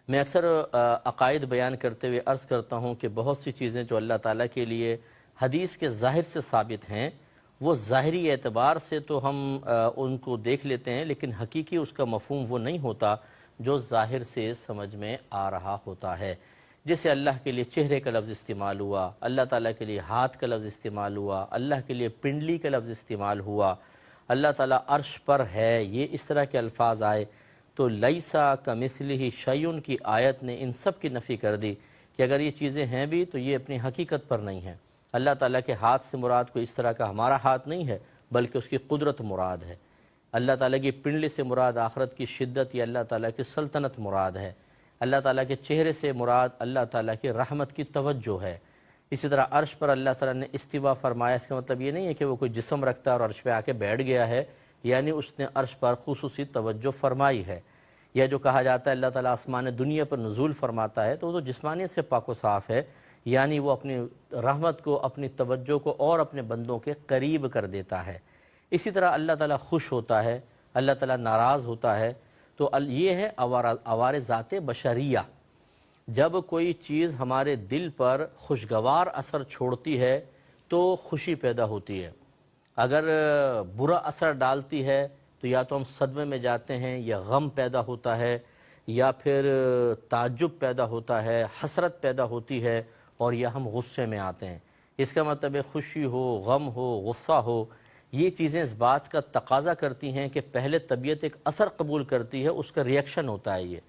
میں اکثر عقائد بیان کرتے ہوئے عرض کرتا ہوں کہ بہت سی چیزیں جو اللہ تعالیٰ کے لیے حدیث کے ظاہر سے ثابت ہیں، وہ ظاہری اعتبار سے تو ہم ان کو دیکھ لیتے ہیں، لیکن حقیقی اس کا مفہوم وہ نہیں ہوتا جو ظاہر سے سمجھ میں آ رہا ہوتا ہے۔ جیسے اللہ کے لیے چہرے کا لفظ استعمال ہوا، اللہ تعالیٰ کے لیے ہاتھ کا لفظ استعمال ہوا، اللہ کے لیے پنڈلی کا لفظ استعمال ہوا، اللہ تعالیٰ عرش پر ہے، یہ اس طرح کے الفاظ آئے تو لیسا کمثلہ شیء کی آیت نے ان سب کی نفی کر دی کہ اگر یہ چیزیں ہیں بھی تو یہ اپنی حقیقت پر نہیں ہیں۔ اللہ تعالیٰ کے ہاتھ سے مراد کوئی اس طرح کا ہمارا ہاتھ نہیں ہے، بلکہ اس کی قدرت مراد ہے۔ اللہ تعالیٰ کی پنڈلی سے مراد آخرت کی شدت یا اللہ تعالیٰ کی سلطنت مراد ہے۔ اللہ تعالیٰ کے چہرے سے مراد اللہ تعالیٰ کی رحمت کی توجہ ہے۔ اسی طرح عرش پر اللہ تعالیٰ نے استوا فرمایا، اس کا مطلب یہ نہیں ہے کہ وہ کوئی جسم رکھتا ہے اور عرش پہ آ کے بیٹھ گیا ہے، یعنی اس نے عرش پر خصوصی توجہ فرمائی ہے۔ یا جو کہا جاتا ہے اللہ تعالیٰ آسمان دنیا پر نزول فرماتا ہے، تو وہ تو جسمانیت سے پاک و صاف ہے، یعنی وہ اپنی رحمت کو، اپنی توجہ کو اور اپنے بندوں کے قریب کر دیتا ہے۔ اسی طرح اللہ تعالیٰ خوش ہوتا ہے، اللہ تعالیٰ ناراض ہوتا ہے، تو یہ ہے عوارض ذات بشریہ۔ جب کوئی چیز ہمارے دل پر خوشگوار اثر چھوڑتی ہے تو خوشی پیدا ہوتی ہے، اگر برا اثر ڈالتی ہے تو یا تو ہم صدمے میں جاتے ہیں، یا غم پیدا ہوتا ہے، یا پھر تعجب پیدا ہوتا ہے، حسرت پیدا ہوتی ہے، اور یا ہم غصے میں آتے ہیں۔ اس کا مطلب ہے خوشی ہو، غم ہو، غصہ ہو، یہ چیزیں اس بات کا تقاضا کرتی ہیں کہ پہلے طبیعت ایک اثر قبول کرتی ہے، اس کا ریئیکشن ہوتا ہے، یہ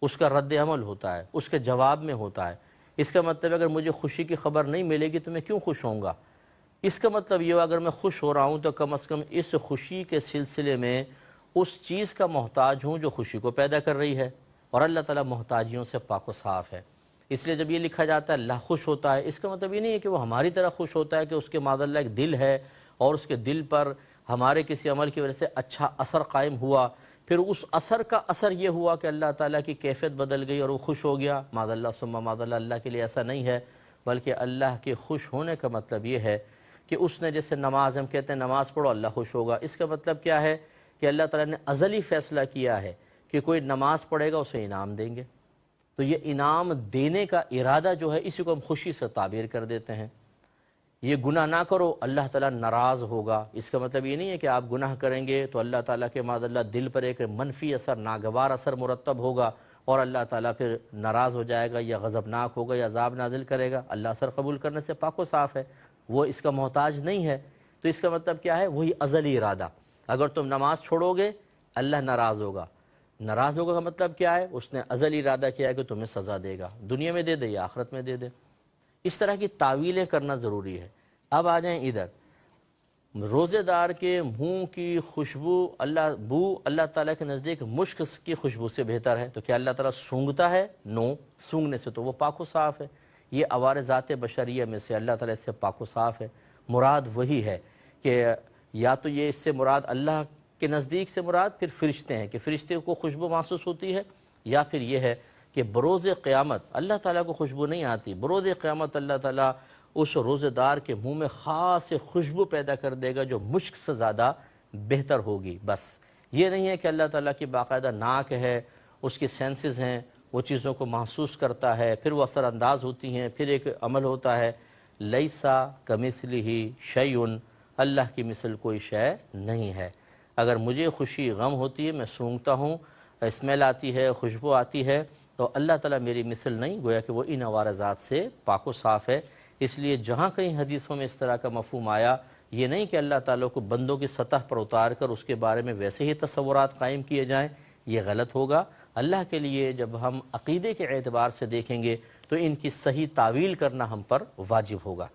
اس کا رد عمل ہوتا ہے، اس کے جواب میں ہوتا ہے۔ اس کا مطلب اگر مجھے خوشی کی خبر نہیں ملے گی تو میں کیوں خوش ہوں گا؟ اس کا مطلب یہ ہو اگر میں خوش ہو رہا ہوں تو کم از کم اس خوشی کے سلسلے میں اس چیز کا محتاج ہوں جو خوشی کو پیدا کر رہی ہے، اور اللہ تعالیٰ محتاجیوں سے پاک و صاف ہے۔ اس لیے جب یہ لکھا جاتا ہے اللہ خوش ہوتا ہے، اس کا مطلب یہ نہیں ہے کہ وہ ہماری طرح خوش ہوتا ہے کہ اس کے معاذ اللہ ایک دل ہے اور اس کے دل پر ہمارے کسی عمل کی وجہ سے اچھا اثر قائم ہوا، پھر اس اثر کا اثر یہ ہوا کہ اللہ تعالیٰ کی کیفیت بدل گئی اور وہ خوش ہو گیا۔ معاذ اللہ ثم معاذ اللہ، اللہ کے لیے ایسا نہیں ہے، بلکہ اللہ کے خوش ہونے کا مطلب یہ ہے کہ اس نے جیسے نماز، ہم کہتے ہیں نماز پڑھو اللہ خوش ہوگا، اس کا مطلب کیا ہے کہ اللہ تعالیٰ نے ازلی فیصلہ کیا ہے کہ کوئی نماز پڑھے گا اسے انعام دیں گے، تو یہ انعام دینے کا ارادہ جو ہے اسی کو ہم خوشی سے تعبیر کر دیتے ہیں۔ یہ گناہ نہ کرو اللہ تعالیٰ ناراض ہوگا، اس کا مطلب یہ نہیں ہے کہ آپ گناہ کریں گے تو اللہ تعالیٰ کے معاذ اللہ دل پر ایک منفی اثر، ناگوار اثر مرتب ہوگا اور اللہ تعالیٰ پھر ناراض ہو جائے گا یا غضبناک ہوگا یا عذاب نازل کرے گا۔ اللہ اثر قبول کرنے سے پاک و صاف ہے، وہ اس کا محتاج نہیں ہے۔ تو اس کا مطلب کیا ہے؟ وہی ازلی ارادہ، اگر تم نماز چھوڑو گے اللہ ناراض ہوگا۔ ناراض ہوگا کا مطلب کیا ہے؟ اس نے ازلی ارادہ کیا ہے کہ تمہیں سزا دے گا، دنیا میں دے دے یا آخرت میں دے دے۔ اس طرح کی تعویلیں کرنا ضروری ہے۔ اب آ جائیں ادھر، روزے دار کے منہ کی خوشبو، اللہ تعالیٰ کے نزدیک مشک کی خوشبو سے بہتر ہے، تو کیا اللہ تعالیٰ سونگتا ہے؟ نو، سونگنے سے تو وہ پاک و صاف ہے۔ یہ عوارض ذات بشریہ میں سے اللہ تعالیٰ اس سے پاک و صاف ہے۔ مراد وہی ہے کہ یا تو یہ اس سے مراد اللہ کے نزدیک سے مراد پھر فرشتے ہیں کہ فرشتے کو خوشبو محسوس ہوتی ہے، یا پھر یہ ہے کہ بروز قیامت اللہ تعالیٰ کو خوشبو نہیں آتی، بروز قیامت اللہ تعالیٰ اس روزے دار کے منہ میں خاص خوشبو پیدا کر دے گا جو مشک سے زیادہ بہتر ہوگی۔ بس یہ نہیں ہے کہ اللہ تعالیٰ کی باقاعدہ ناک ہے، اس کی سینسز ہیں، وہ چیزوں کو محسوس کرتا ہے، پھر وہ اثر انداز ہوتی ہیں، پھر ایک عمل ہوتا ہے۔ لیسا کمثلہ شیء، اللہ کی مثل کوئی شے نہیں ہے۔ اگر مجھے خوشی غم ہوتی ہے، میں سونگتا ہوں، اسمیل آتی ہے، خوشبو آتی ہے، تو اللہ تعالیٰ میری مثل نہیں، گویا کہ وہ ان عوارضات سے پاک و صاف ہے۔ اس لیے جہاں کہیں حدیثوں میں اس طرح کا مفہوم آیا، یہ نہیں کہ اللہ تعالیٰ کو بندوں کی سطح پر اتار کر اس کے بارے میں ویسے ہی تصورات قائم کیے جائیں، یہ غلط ہوگا۔ اللہ کے لیے جب ہم عقیدے کے اعتبار سے دیکھیں گے تو ان کی صحیح تعویل کرنا ہم پر واجب ہوگا۔